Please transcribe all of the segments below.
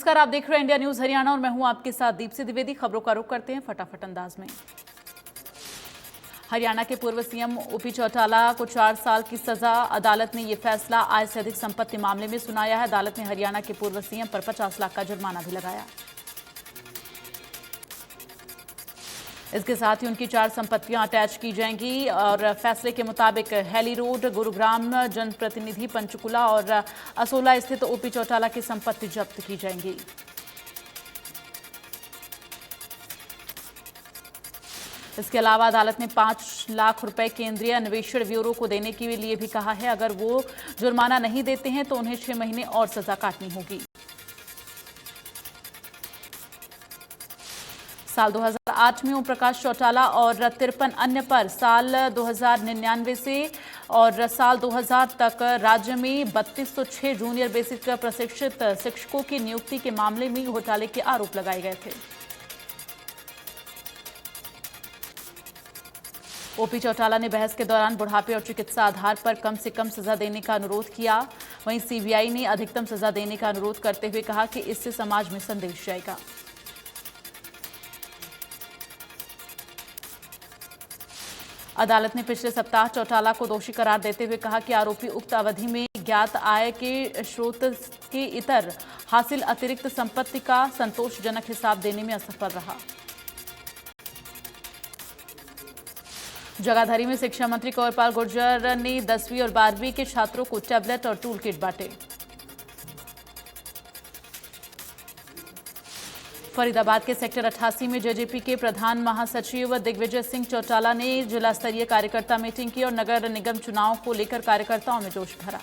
नमस्कार, आप देख रहे हैं इंडिया न्यूज हरियाणा और मैं हूं आपके साथ दीप्ति द्विवेदी। खबरों का रुख करते हैं फटाफट अंदाज में। हरियाणा के पूर्व सीएम ओपी चौटाला को 4 साल की सजा। अदालत ने यह फैसला आय से अधिक संपत्ति मामले में सुनाया है। अदालत ने हरियाणा के पूर्व सीएम पर 50 लाख का जुर्माना भी लगाया। इसके साथ ही उनकी 4 संपत्तियां अटैच की जाएंगी और फैसले के मुताबिक हैली रोड, गुरुग्राम, जनप्रतिनिधि पंचकुला और असोला स्थित ओपी चौटाला की संपत्ति जब्त की जाएंगी। इसके अलावा अदालत ने 5 लाख रुपए केंद्रीय अन्वेषण ब्यूरो को देने के लिए भी कहा है। अगर वो जुर्माना नहीं देते हैं तो उन्हें 6 महीने और सजा काटनी होगी। साल 2008 में ओम प्रकाश चौटाला और 53 अन्य पर साल 2099 से और साल 2000 तक राज्य में 3206 जूनियर बेसिक प्रशिक्षित शिक्षकों की नियुक्ति के मामले में घोटाले के आरोप लगाए गए थे। ओपी चौटाला ने बहस के दौरान बुढ़ापे और चिकित्सा आधार पर कम से कम सजा देने का अनुरोध किया। वहीं सीबीआई ने अधिकतम सजा देने का अनुरोध करते हुए कहा कि इससे समाज में संदेश जाएगा। अदालत ने पिछले सप्ताह चौटाला को दोषी करार देते हुए कहा कि आरोपी उक्त अवधि में ज्ञात आय के स्रोत के इतर हासिल अतिरिक्त संपत्ति का संतोषजनक हिसाब देने में असफल रहा। जगाधरी में शिक्षा मंत्री कंवरपाल गुर्जर ने 10वीं और 12वीं के छात्रों को टैबलेट और टूल किट बांटे। फरीदाबाद के सेक्टर 88 में जेजेपी के प्रधान महासचिव दिग्विजय सिंह चौटाला ने जिला स्तरीय कार्यकर्ता मीटिंग की और नगर निगम चुनाव को लेकर कार्यकर्ताओं में जोश भरा।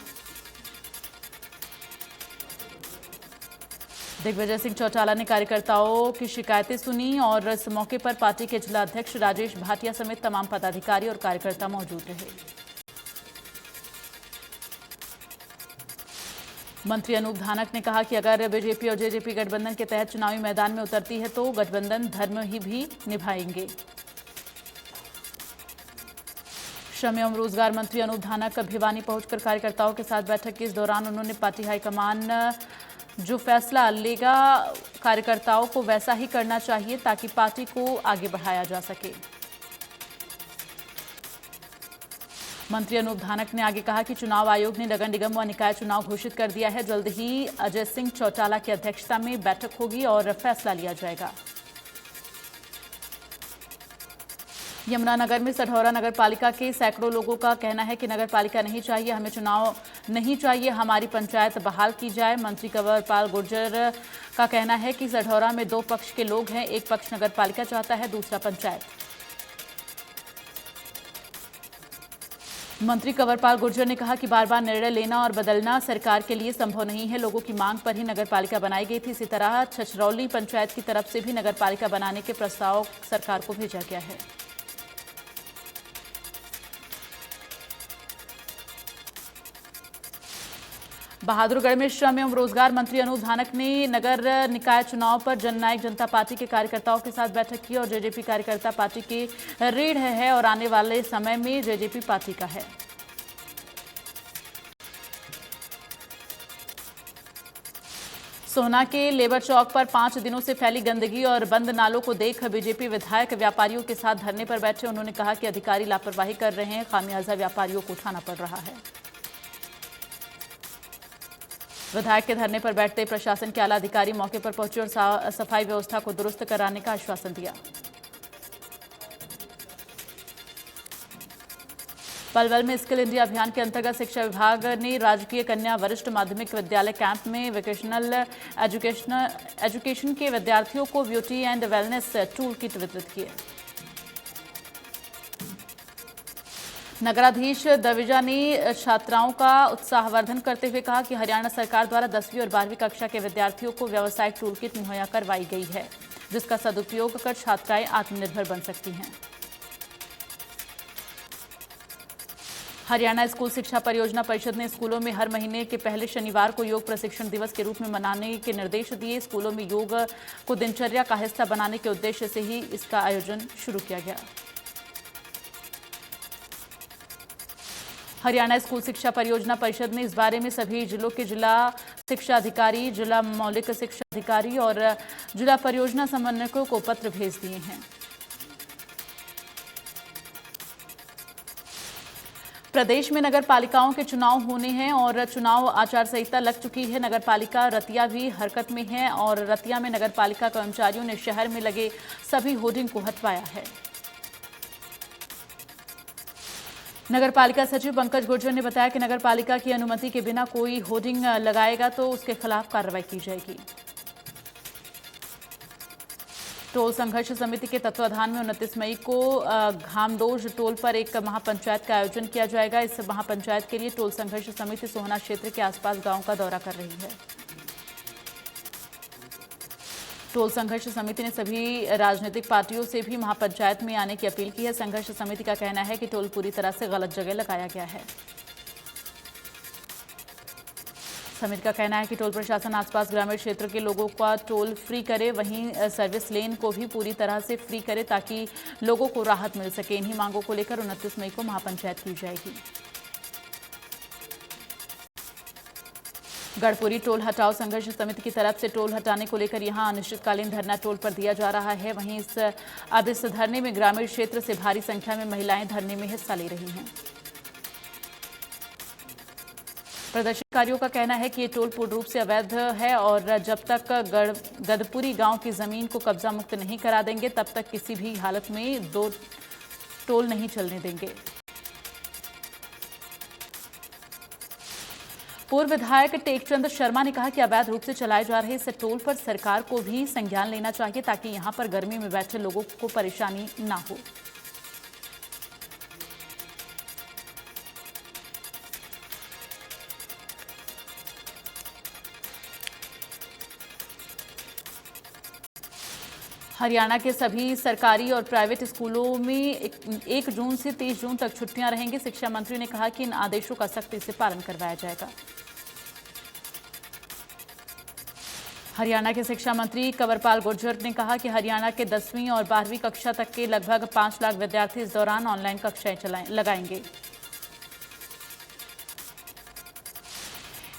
दिग्विजय सिंह चौटाला ने कार्यकर्ताओं की शिकायतें सुनी और इस मौके पर पार्टी के जिला अध्यक्ष राजेश भाटिया समेत तमाम पदाधिकारी और कार्यकर्ता मौजूद रहे। मंत्री अनूप धानक ने कहा कि अगर बीजेपी और जेजेपी गठबंधन के तहत चुनावी मैदान में उतरती है तो गठबंधन धर्म ही भी निभाएंगे। श्रम एवं रोजगार मंत्री अनूप धानक भिवानी पहुंचकर कार्यकर्ताओं के साथ बैठक की। इस दौरान उन्होंने पार्टी हाईकमान जो फैसला लेगा कार्यकर्ताओं को वैसा ही करना चाहिए ताकि पार्टी को आगे बढ़ाया जा सके। मंत्री अनूप धानक ने आगे कहा कि चुनाव आयोग ने नगर निगम व निकाय चुनाव घोषित कर दिया है। जल्द ही अजय सिंह चौटाला की अध्यक्षता में बैठक होगी और फैसला लिया जाएगा। यमुनानगर में सढौरा नगर पालिका के सैकड़ों लोगों का कहना है कि नगर पालिका नहीं चाहिए, हमें चुनाव नहीं चाहिए, हमारी पंचायत बहाल की जाए। मंत्री कंवरपाल गुर्जर का कहना है कि सढौरा में 2 पक्ष के लोग हैं, एक पक्ष नगर पालिका चाहता है, दूसरा पंचायत। मंत्री कंवरपाल गुर्जर ने कहा कि बार बार निर्णय लेना और बदलना सरकार के लिए संभव नहीं है। लोगों की मांग पर ही नगरपालिका बनाई गई थी। इसी तरह छछरौली पंचायत की तरफ से भी नगरपालिका बनाने के प्रस्ताव सरकार को भेजा गया है। बहादुरगढ़ में श्रम एवं रोजगार मंत्री अनूप धानक ने नगर निकाय चुनाव पर जननायक जनता पार्टी के कार्यकर्ताओं के साथ बैठक की और जेजेपी कार्यकर्ता पार्टी की रीढ़ है और आने वाले समय में जेजेपी पार्टी का है। सोहना के लेबर चौक पर 5 दिनों से फैली गंदगी और बंद नालों को देख बीजेपी विधायक व्यापारियों के साथ धरने पर बैठे। उन्होंने कहा कि अधिकारी लापरवाही कर रहे हैं, खामियाजा व्यापारियों को उठाना पड़ रहा है। विधायक के धरने पर बैठते प्रशासन के आला अधिकारी मौके पर पहुंचे और सफाई व्यवस्था को दुरुस्त कराने का आश्वासन दिया। पलवल में स्किल इंडिया अभियान के अंतर्गत शिक्षा विभाग ने राजकीय कन्या वरिष्ठ माध्यमिक विद्यालय कैंप में वोकेशनल एजुकेशन के विद्यार्थियों को beauty and wellness tool kit वितरित किए। नगराधीश दविजा ने छात्राओं का उत्साहवर्धन करते हुए कहा कि हरियाणा सरकार द्वारा 10वीं और 12वीं कक्षा के विद्यार्थियों को व्यावसायिक टूल किट मुहैया करवाई गई है, जिसका सदुपयोग कर छात्राएं आत्मनिर्भर बन सकती हैं। हरियाणा स्कूल शिक्षा परियोजना परिषद ने स्कूलों में हर महीने के पहले शनिवार को योग प्रशिक्षण दिवस के रूप में मनाने के निर्देश दिए। स्कूलों में योग को दिनचर्या का हिस्सा बनाने के उद्देश्य से ही इसका आयोजन शुरू किया गया। हरियाणा स्कूल शिक्षा परियोजना परिषद ने इस बारे में सभी जिलों के जिला शिक्षा अधिकारी, जिला मौलिक शिक्षा अधिकारी और जिला परियोजना समन्वयकों को पत्र भेज दिए हैं। प्रदेश में नगर पालिकाओं के चुनाव होने हैं और चुनाव आचार संहिता लग चुकी है। नगर पालिका रतिया भी हरकत में है और रतिया में नगर पालिका कर्मचारियों ने शहर में लगे सभी होर्डिंग को हटवाया है। नगर पालिका सचिव पंकज गुर्जर ने बताया कि नगर पालिका की अनुमति के बिना कोई होर्डिंग लगाएगा तो उसके खिलाफ कार्रवाई की जाएगी। टोल संघर्ष समिति के तत्वाधान में 29 मई को घामडोज टोल पर एक महापंचायत का आयोजन किया जाएगा। इस महापंचायत के लिए टोल संघर्ष समिति सोहना क्षेत्र के आसपास गांव का दौरा कर रही है। टोल संघर्ष समिति ने सभी राजनीतिक पार्टियों से भी महापंचायत में आने की अपील की है। संघर्ष समिति का कहना है कि टोल पूरी तरह से गलत जगह लगाया गया है। समिति का कहना है कि टोल प्रशासन आसपास ग्रामीण क्षेत्र के लोगों का टोल फ्री करे, वहीं सर्विस लेन को भी पूरी तरह से फ्री करे ताकि लोगों को राहत मिल सके। इन्हीं मांगों को लेकर 29 मई को महापंचायत की जाएगी। गढ़पुरी टोल हटाओ संघर्ष समिति की तरफ से टोल हटाने को लेकर यहां अनिश्चितकालीन धरना टोल पर दिया जा रहा है। वहीं अब इस धरने में ग्रामीण क्षेत्र से भारी संख्या में महिलाएं धरने में हिस्सा ले रही हैं। प्रदर्शनकारियों का कहना है कि ये टोल पूर्ण रूप से अवैध है और जब तक गदपुरी गांव की जमीन को कब्जा मुक्त नहीं करा देंगे तब तक किसी भी हालत में दो टोल नहीं चलने देंगे। पूर्व विधायक टेकचंद शर्मा ने कहा कि अवैध रूप से चलाए जा रहे इस टोल पर सरकार को भी संज्ञान लेना चाहिए ताकि यहां पर गर्मी में बैठे लोगों को परेशानी ना हो। हरियाणा के सभी सरकारी और प्राइवेट स्कूलों में 1 जून से 30 जून तक छुट्टियां रहेंगी। शिक्षा मंत्री ने कहा कि इन आदेशों का सख्ती से पालन करवाया जाएगा। हरियाणा के शिक्षा मंत्री कंवरपाल गुर्जर ने कहा कि हरियाणा के 10वीं और 12वीं कक्षा तक के लगभग 5 लाख विद्यार्थी इस दौरान ऑनलाइन कक्षाएं लगाएंगे।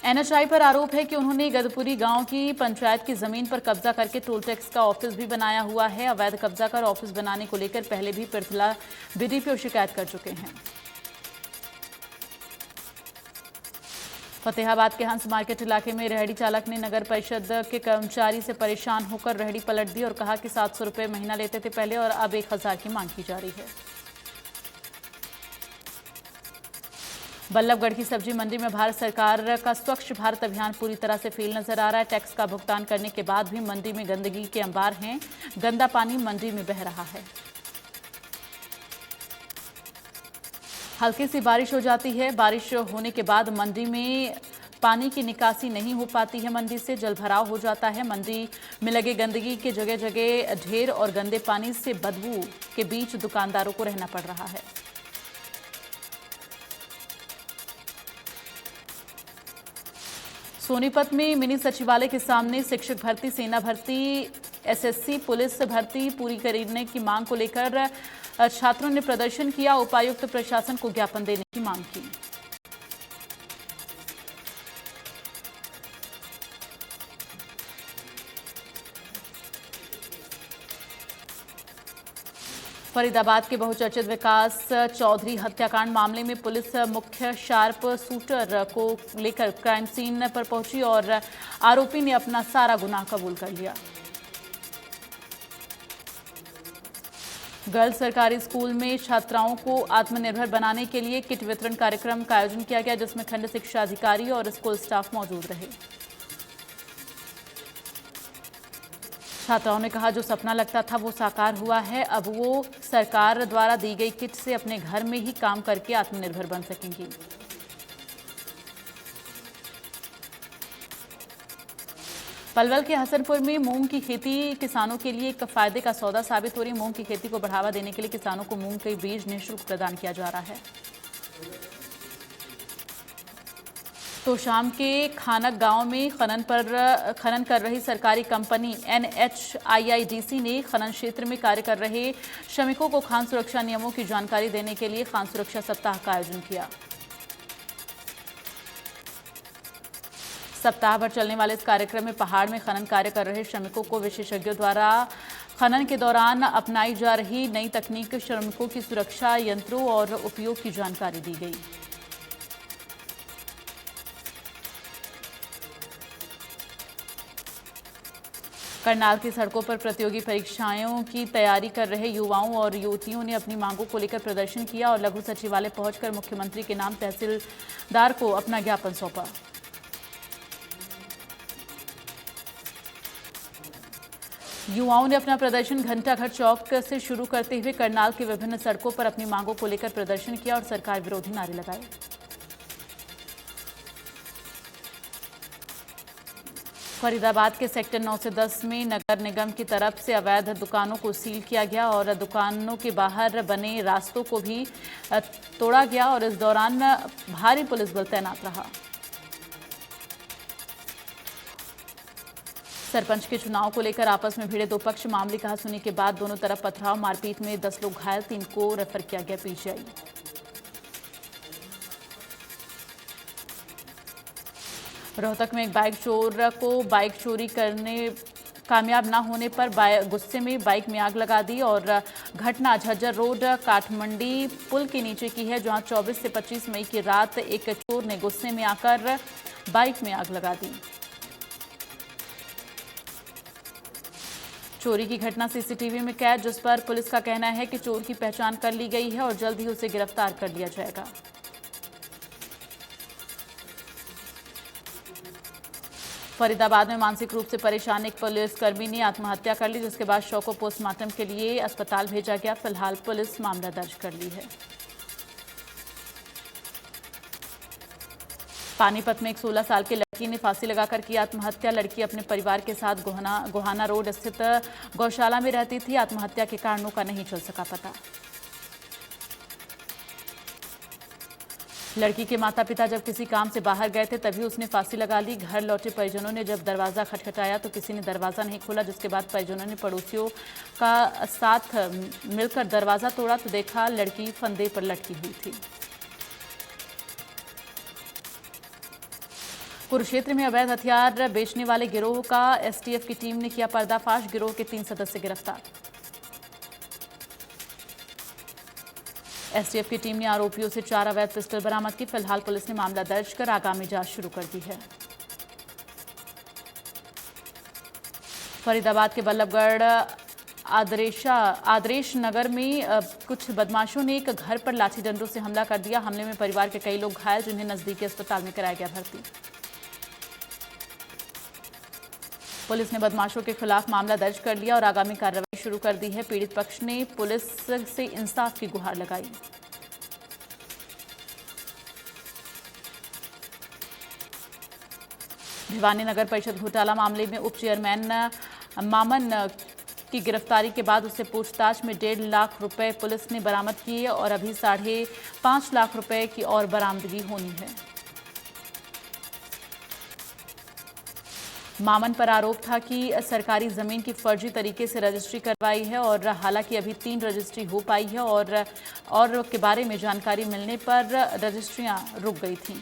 एनएचआई पर आरोप है कि उन्होंने गदपुरी गांव की पंचायत की जमीन पर कब्जा करके टोल टैक्स का ऑफिस भी बनाया हुआ है। अवैध कब्जा कर ऑफिस बनाने को लेकर पहले भी पृथला बीडीपीओ शिकायत कर चुके हैं। फतेहाबाद के हंस मार्केट इलाके में रेहड़ी चालक ने नगर परिषद के कर्मचारी से परेशान होकर रेहड़ी पलट दी और कहा कि 700 रुपये महीना लेते थे पहले और अब 1000 की मांग की जा रही है। बल्लभगढ़ की सब्जी मंडी में भारत सरकार का स्वच्छ भारत अभियान पूरी तरह से फेल नजर आ रहा है। टैक्स का भुगतान करने के बाद भी मंडी में गंदगी के अंबार हैं। गंदा पानी मंडी में बह रहा है। हल्की सी बारिश हो जाती है। बारिश होने के बाद मंडी में पानी की निकासी नहीं हो पाती है। मंडी से जलभराव हो जाता है। मंडी में लगे गंदगी के जगह जगह ढेर और गंदे पानी से बदबू के बीच दुकानदारों को रहना पड़ रहा है। सोनीपत में मिनी सचिवालय के सामने शिक्षक भर्ती, सेना भर्ती, एसएससी, पुलिस भर्ती पूरी करने की मांग को लेकर छात्रों ने प्रदर्शन किया। उपायुक्त प्रशासन को ज्ञापन देने की मांग की। फरीदाबाद के बहुचर्चित विकास चौधरी हत्याकांड मामले में पुलिस मुख्य शार्प शूटर को लेकर क्राइम सीन पर पहुंची और आरोपी ने अपना सारा गुनाह कबूल कर लिया। गर्ल्स सरकारी स्कूल में छात्राओं को आत्मनिर्भर बनाने के लिए किट वितरण कार्यक्रम का आयोजन किया गया, जिसमें खंड शिक्षा अधिकारी और स्कूल स्टाफ मौजूद रहे। छात्राओं ने कहा जो सपना लगता था वो साकार हुआ है। अब वो सरकार द्वारा दी गई किट से अपने घर में ही काम करके आत्मनिर्भर बन सकेंगी। पलवल के हसनपुर में मूंग की खेती किसानों के लिए एक फायदे का सौदा साबित हो रही। मूंग की खेती को बढ़ावा देने के लिए किसानों को मूंग के बीज निःशुल्क प्रदान किया जा रहा है। तो शाम के खानक गांव में खनन कर रही सरकारी कंपनी NHIIDC ने खनन क्षेत्र में कार्य कर रहे श्रमिकों को खान सुरक्षा नियमों की जानकारी देने के लिए खान सुरक्षा सप्ताह का आयोजन किया। सप्ताह भर चलने वाले इस कार्यक्रम में पहाड़ में खनन कार्य कर रहे श्रमिकों को विशेषज्ञों द्वारा खनन के दौरान अपनाई जा रही नई तकनीक, श्रमिकों की सुरक्षा, यंत्रों और उपयोग की जानकारी दी गई। करनाल की सड़कों पर प्रतियोगी परीक्षाओं की तैयारी कर रहे युवाओं और युवतियों ने अपनी मांगों को लेकर प्रदर्शन किया और लघु सचिवालय पहुंचकर मुख्यमंत्री के नाम तहसीलदार को अपना ज्ञापन सौंपा। युवाओं ने अपना प्रदर्शन घंटाघर चौक से शुरू करते हुए करनाल की विभिन्न सड़कों पर अपनी मांगों को लेकर प्रदर्शन किया और सरकार विरोधी नारे लगाए। फरीदाबाद के सेक्टर 9 से 10 में नगर निगम की तरफ से अवैध दुकानों को सील किया गया और दुकानों के बाहर बने रास्तों को भी तोड़ा गया और इस दौरान भारी पुलिस बल तैनात रहा। सरपंच के चुनाव को लेकर आपस में भिड़े दो पक्ष, मामले कहा-सुनी के बाद दोनों तरफ पथराव, मारपीट में 10 लोग घायल, 3 को रेफर किया गया पीजीआई। रोहतक में एक बाइक चोर को बाइक चोरी करने कामयाब न होने पर गुस्से में बाइक में आग लगा दी और घटना झज्जर रोड काठमंडी पुल के नीचे की है, जहां 24 से 25 मई की रात एक चोर ने गुस्से में आकर बाइक में आग लगा दी। चोरी की घटना सीसीटीवी में कैद, जिस पर पुलिस का कहना है कि चोर की पहचान कर ली गई है और जल्द ही उसे गिरफ्तार कर लिया जाएगा। फरीदाबाद में मानसिक रूप से परेशान एक पुलिसकर्मी ने आत्महत्या कर ली, जिसके बाद शव को पोस्टमार्टम के लिए अस्पताल भेजा गया। फिलहाल पुलिस मामला दर्ज कर ली है। पानीपत में एक 16 साल की लड़की ने फांसी लगाकर की आत्महत्या। लड़की अपने परिवार के साथ गोहाना रोड स्थित गौशाला में रहती थी। आत्महत्या के कारणों का नहीं चल सका पता। लड़की के माता पिता जब किसी काम से बाहर गए थे तभी उसने फांसी लगा ली। घर लौटे परिजनों ने जब दरवाजा खटखटाया तो किसी ने दरवाजा नहीं खोला, जिसके बाद परिजनों ने पड़ोसियों का साथ मिलकर दरवाजा तोड़ा तो देखा लड़की फंदे पर लटकी हुई थी। कुरुक्षेत्र में अवैध हथियार बेचने वाले गिरोह का एसटीएफ की टीम ने किया पर्दाफाश। गिरोह के 3 सदस्य गिरफ्तार। एसटीएफ की टीम ने आरोपियों से 4 अवैध पिस्टल बरामद की। फिलहाल पुलिस ने मामला दर्ज कर आगामी जांच शुरू कर दी है। फरीदाबाद के बल्लभगढ़ आदरेश नगर में कुछ बदमाशों ने एक घर पर लाठी डंडों से हमला कर दिया। हमले में परिवार के कई लोग घायल, जिन्हें नजदीकी अस्पताल में कराया गया भर्ती। पुलिस ने बदमाशों के खिलाफ मामला दर्ज कर लिया और आगामी कार्रवाई शुरू कर दी है। पीड़ित पक्ष ने पुलिस से इंसाफ की गुहार लगाई। भिवानी नगर परिषद घोटाला मामले में उप चेयरमैन मामन की गिरफ्तारी के बाद उससे पूछताछ में 1.5 लाख रुपए पुलिस ने बरामद किए और अभी 5.5 लाख रुपए की और बरामदगी होनी है। मामन पर आरोप था कि सरकारी जमीन की फर्जी तरीके से रजिस्ट्री करवाई है और हालांकि अभी 3 रजिस्ट्री हो पाई है और के बारे में जानकारी मिलने पर रजिस्ट्रियां रुक गई थीं।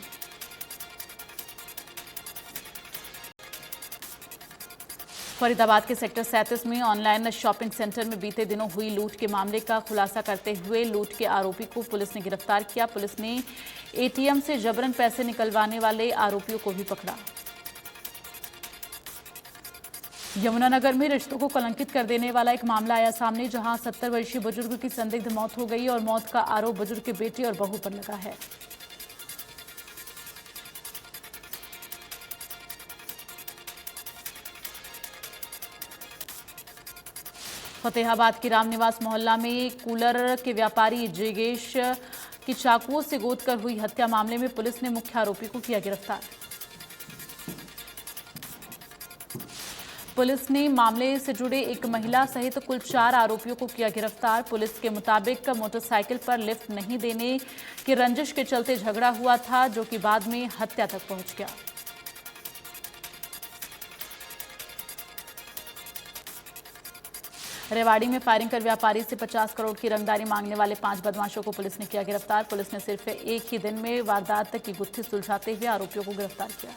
फरीदाबाद के सेक्टर 37 में ऑनलाइन शॉपिंग सेंटर में बीते दिनों हुई लूट के मामले का खुलासा करते हुए लूट के आरोपी को पुलिस ने गिरफ्तार किया। पुलिस ने एटीएम से जबरन पैसे निकलवाने वाले आरोपियों को भी पकड़ा। यमुनानगर में रिश्तों को कलंकित कर देने वाला एक मामला आया सामने, जहां 70 वर्षीय बुजुर्ग की संदिग्ध मौत हो गई और मौत का आरोप बुजुर्ग के बेटे और बहू पर लगा है। फतेहाबाद के रामनिवास मोहल्ला में कूलर के व्यापारी जिगेश की चाकुओं से गोदकर हुई हत्या मामले में पुलिस ने मुख्य आरोपी को किया गिरफ्तार। पुलिस ने मामले से जुड़े एक महिला सहित कुल 4 आरोपियों को किया गिरफ्तार। पुलिस के मुताबिक मोटरसाइकिल पर लिफ्ट नहीं देने की रंजिश के चलते झगड़ा हुआ था, जो कि बाद में हत्या तक पहुंच गया। रेवाड़ी में फायरिंग कर व्यापारी से 50 करोड़ की रंगदारी मांगने वाले 5 बदमाशों को पुलिस ने किया गिरफ्तार। पुलिस ने सिर्फ एक ही दिन में वारदात की गुत्थी सुलझाते हुए आरोपियों को गिरफ्तार किया।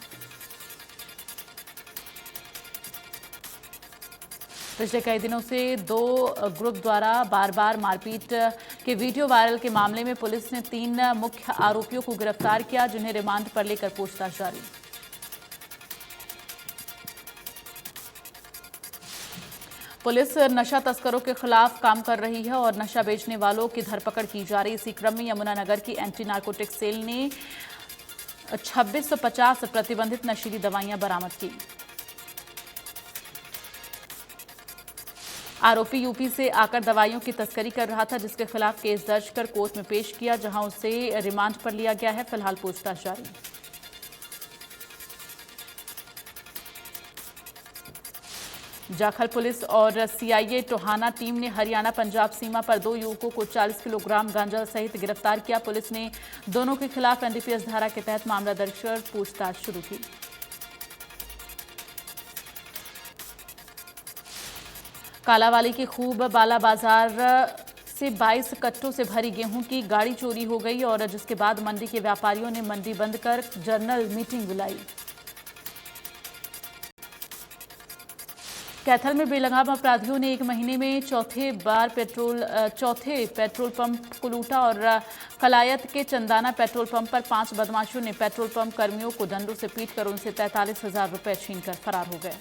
पिछले कई दिनों से दो ग्रुप द्वारा बार बार मारपीट के वीडियो वायरल के मामले में पुलिस ने 3 मुख्य आरोपियों को गिरफ्तार किया, जिन्हें रिमांड पर लेकर पूछताछ जारी। पुलिस नशा तस्करों के खिलाफ काम कर रही है और नशा बेचने वालों की धरपकड़ की जा रही। इसी क्रम में यमुनानगर की एंटी नार्कोटिक सेल ने 2650 प्रतिबंधित नशीली दवाइयां बरामद की। आरोपी यूपी से आकर दवाइयों की तस्करी कर रहा था, जिसके खिलाफ केस दर्ज कर कोर्ट में पेश किया, जहां उसे रिमांड पर लिया गया है। फिलहाल पूछताछ जारी। जाखल पुलिस और सीआईए टोहाना टीम ने हरियाणा पंजाब सीमा पर 2 युवकों को 40 किलोग्राम गांजा सहित गिरफ्तार किया। पुलिस ने दोनों के खिलाफ एनडीपीएस धारा के तहत मामला दर्ज कर पूछताछ शुरू की। कालावाली के खूब बाला बाजार से 22 कट्टों से भरी गेहूं की गाड़ी चोरी हो गई और जिसके बाद मंडी के व्यापारियों ने मंडी बंद कर जर्नल मीटिंग बुलाई। कैथल में बेलगाम अपराधियों ने 1 महीने में चौथे पेट्रोल पंप को लूटा और कलायत के चंदाना पेट्रोल पंप पर 5 बदमाशों ने पेट्रोल पंप कर्मियों को डंडों से पीटकर उनसे 43,000 रुपए छीनकर फरार हो गए।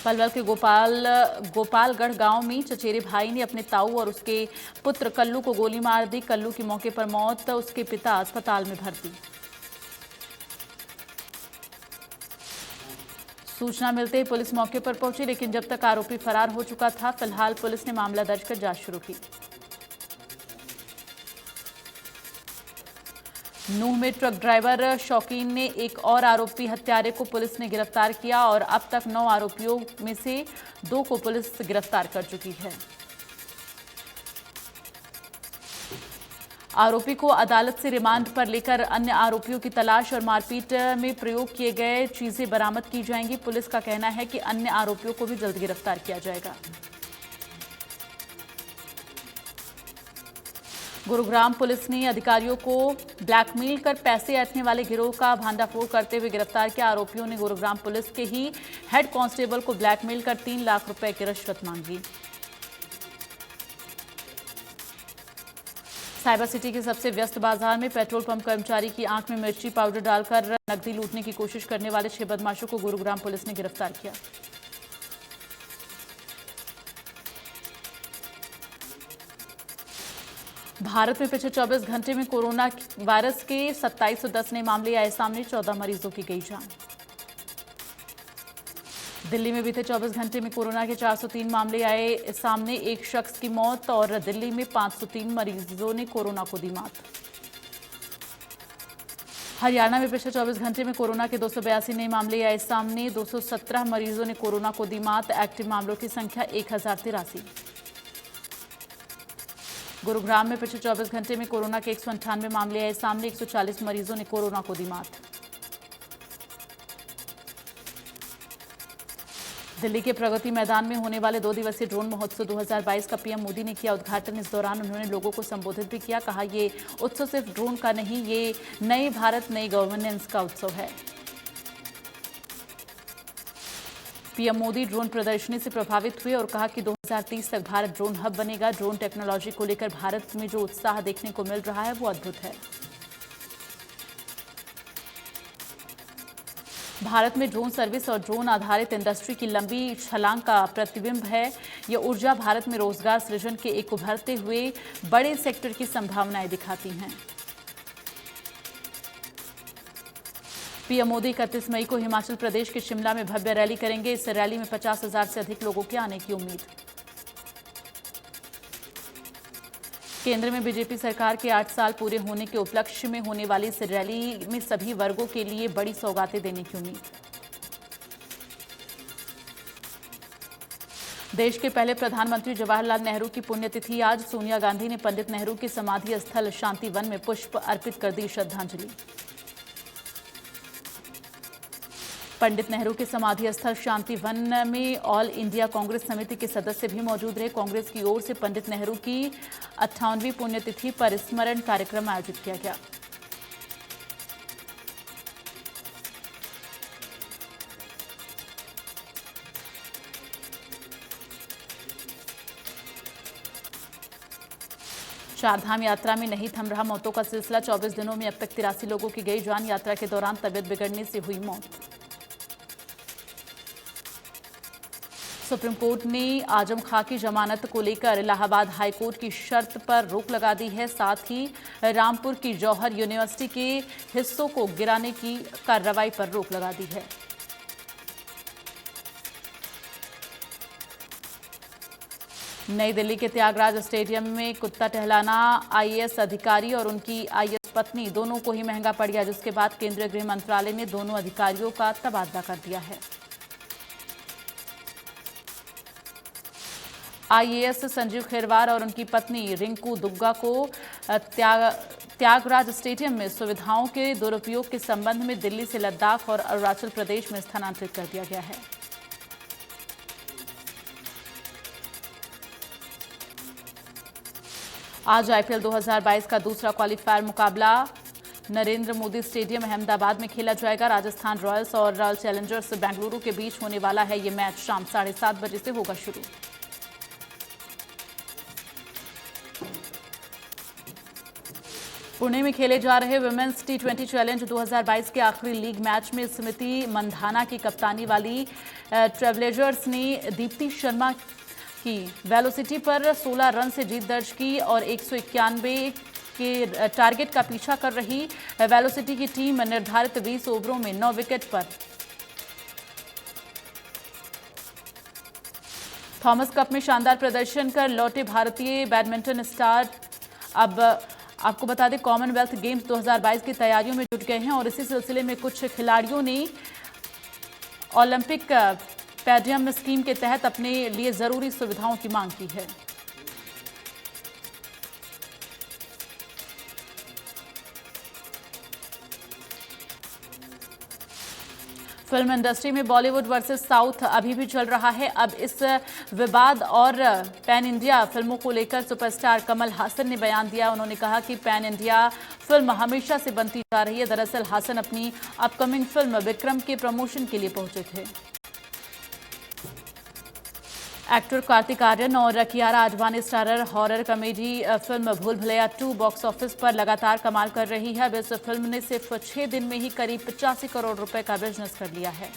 पलवल के गोपालगढ़ गांव में चचेरे भाई ने अपने ताऊ और उसके पुत्र कल्लू को गोली मार दी। कल्लू की मौके पर मौत, उसके पिता अस्पताल में भर्ती। सूचना मिलते ही पुलिस मौके पर पहुंची, लेकिन जब तक आरोपी फरार हो चुका था। फिलहाल पुलिस ने मामला दर्ज कर जांच शुरू की। नूह में ट्रक ड्राइवर शौकीन ने एक और आरोपी हत्यारे को पुलिस ने गिरफ्तार किया और अब तक 9 आरोपियों में से 2 को पुलिस गिरफ्तार कर चुकी है। आरोपी को अदालत से रिमांड पर लेकर अन्य आरोपियों की तलाश और मारपीट में प्रयोग किए गए चीजें बरामद की जाएंगी। पुलिस का कहना है कि अन्य आरोपियों को भी जल्द गिरफ्तार किया जाएगा। गुरुग्राम पुलिस ने अधिकारियों को ब्लैकमेल कर पैसे ऐंठने वाले गिरोह का भांडाफोड़ करते हुए गिरफ्तार किया। आरोपियों ने गुरुग्राम पुलिस के ही हेड कांस्टेबल को ब्लैकमेल कर 3 लाख रुपए की रिश्वत मांगी। साइबर सिटी के सबसे व्यस्त बाजार में पेट्रोल पंप कर्मचारी की आंख में मिर्ची पाउडर डालकर नकदी लूटने की कोशिश करने वाले 6 बदमाशों को गुरुग्राम पुलिस ने गिरफ्तार किया। भारत में पिछले 24 घंटे में कोरोना वायरस के 2710 नए मामले आए सामने, 14 मरीजों की गई जान। दिल्ली में बीते 24 घंटे में कोरोना के 403 मामले आए सामने, 1 शख्स की मौत और दिल्ली में 503 मरीजों ने कोरोना को दी मात। हरियाणा में पिछले 24 घंटे में कोरोना के 282 नए मामले आए सामने, 217 मरीजों ने कोरोना को दी मात। एक्टिव मामलों की संख्या 1083। गुरुग्राम में पिछले 24 घंटे में कोरोना के 198 मामले आए सामने, 140 मरीजों ने कोरोना को दी मात। दिल्ली के प्रगति मैदान में होने वाले 2 दिवसीय ड्रोन महोत्सव 2022 का पीएम मोदी ने किया उद्घाटन। इस दौरान उन्होंने लोगों को संबोधित भी किया। कहा, ये उत्सव सिर्फ ड्रोन का नहीं, ये नए भारत, नई गवर्नेंस का उत्सव है। पीएम मोदी ड्रोन प्रदर्शनी से प्रभावित हुए और कहा कि 2030 तक भारत ड्रोन हब बनेगा। ड्रोन टेक्नोलॉजी को लेकर भारत में जो उत्साह देखने को मिल रहा है वो अद्भुत है। भारत में ड्रोन सर्विस और ड्रोन आधारित इंडस्ट्री की लंबी छलांग का प्रतिबिंब है। यह ऊर्जा भारत में रोजगार सृजन के एक उभरते हुए बड़े सेक्टर की संभावनाएं दिखाती हैं। पीएम मोदी 31 मई को हिमाचल प्रदेश के शिमला में भव्य रैली करेंगे। इस रैली में 50,000 से अधिक लोगों के आने की उम्मीद। केंद्र में बीजेपी सरकार के 8 साल पूरे होने के उपलक्ष्य में होने वाली इस रैली में सभी वर्गों के लिए बड़ी सौगातें देने की उम्मीद। देश के पहले प्रधानमंत्री जवाहरलाल नेहरू की पुण्यतिथि आज। सोनिया गांधी ने पंडित नेहरू की समाधि स्थल शांति वन में पुष्प अर्पित कर दी श्रद्धांजलि। पंडित नेहरू के समाधि स्थल शांति वन में ऑल इंडिया कांग्रेस समिति के सदस्य भी मौजूद रहे। कांग्रेस की ओर से पंडित नेहरू की 58वीं पुण्यतिथि पर स्मरण कार्यक्रम आयोजित किया गया। चारधाम यात्रा में नहीं थम रहा मौतों का सिलसिला। 24 दिनों में अब तक 83 लोगों की गई जान। यात्रा के दौरान तबीयत बिगड़ने से हुई मौत। सुप्रीम कोर्ट ने आजम खां की जमानत को लेकर इलाहाबाद हाई कोर्ट की शर्त पर रोक लगा दी है। साथ ही रामपुर की जौहर यूनिवर्सिटी के हिस्सों को गिराने की कार्रवाई पर रोक लगा दी है। नई दिल्ली के त्यागराज स्टेडियम में कुत्ता टहलाना आईएएस अधिकारी और उनकी आईएएस पत्नी दोनों को ही महंगा पड़ गया, जिसके बाद केंद्रीय गृह मंत्रालय ने दोनों अधिकारियों का तबादला कर दिया है। आईएएस संजीव खैरवार और उनकी पत्नी रिंकू दुग्गा को त्यागराज स्टेडियम में सुविधाओं के दुरुपयोग के संबंध में दिल्ली से लद्दाख और अरुणाचल प्रदेश में स्थानांतरित कर दिया गया है। आज आईपीएल 2022 का दूसरा क्वालीफायर मुकाबला नरेंद्र मोदी स्टेडियम अहमदाबाद में खेला जाएगा। राजस्थान रॉयल्स और रॉयल चैलेंजर्स बेंगलुरु के बीच होने वाला है ये मैच। शाम 7:30 बजे से होगा शुरू। पुणे में खेले जा रहे वुमेन्स टी20 चैलेंज 2022 के आखिरी लीग मैच में स्मृति मंधाना की कप्तानी वाली ट्रेवलेजर्स ने दीप्ति शर्मा की वेलोसिटी पर 16 रन से जीत दर्ज की और 191 के टारगेट का पीछा कर रही वेलोसिटी की टीम निर्धारित 20 ओवरों में 9 विकेट पर थॉमस कप में शानदार प्रदर्शन कर लौटे भारतीय बैडमिंटन स्टार अब आपको बता दें कॉमनवेल्थ गेम्स 2022 की तैयारियों में जुट गए हैं और इसी सिलसिले में कुछ खिलाड़ियों ने ओलंपिक पैडियम स्कीम के तहत अपने लिए जरूरी सुविधाओं की मांग की है। फिल्म इंडस्ट्री में बॉलीवुड वर्सेस साउथ अभी भी चल रहा है। अब इस विवाद और पैन इंडिया फिल्मों को लेकर सुपरस्टार कमल हासन ने बयान दिया। उन्होंने कहा कि पैन इंडिया फिल्म हमेशा से बनती जा रही है। दरअसल हासन अपनी अपकमिंग फिल्म विक्रम के प्रमोशन के लिए पहुंचे थे। एक्टर कार्तिक आर्यन और Kiara Advani starrer horror comedy film भूल भुलैया 2 बॉक्स ऑफिस पर लगातार कमाल कर रही है। अब इस फिल्म ने सिर्फ 6 दिन में ही करीब 85 करोड़ रुपए का बिजनेस कर लिया है।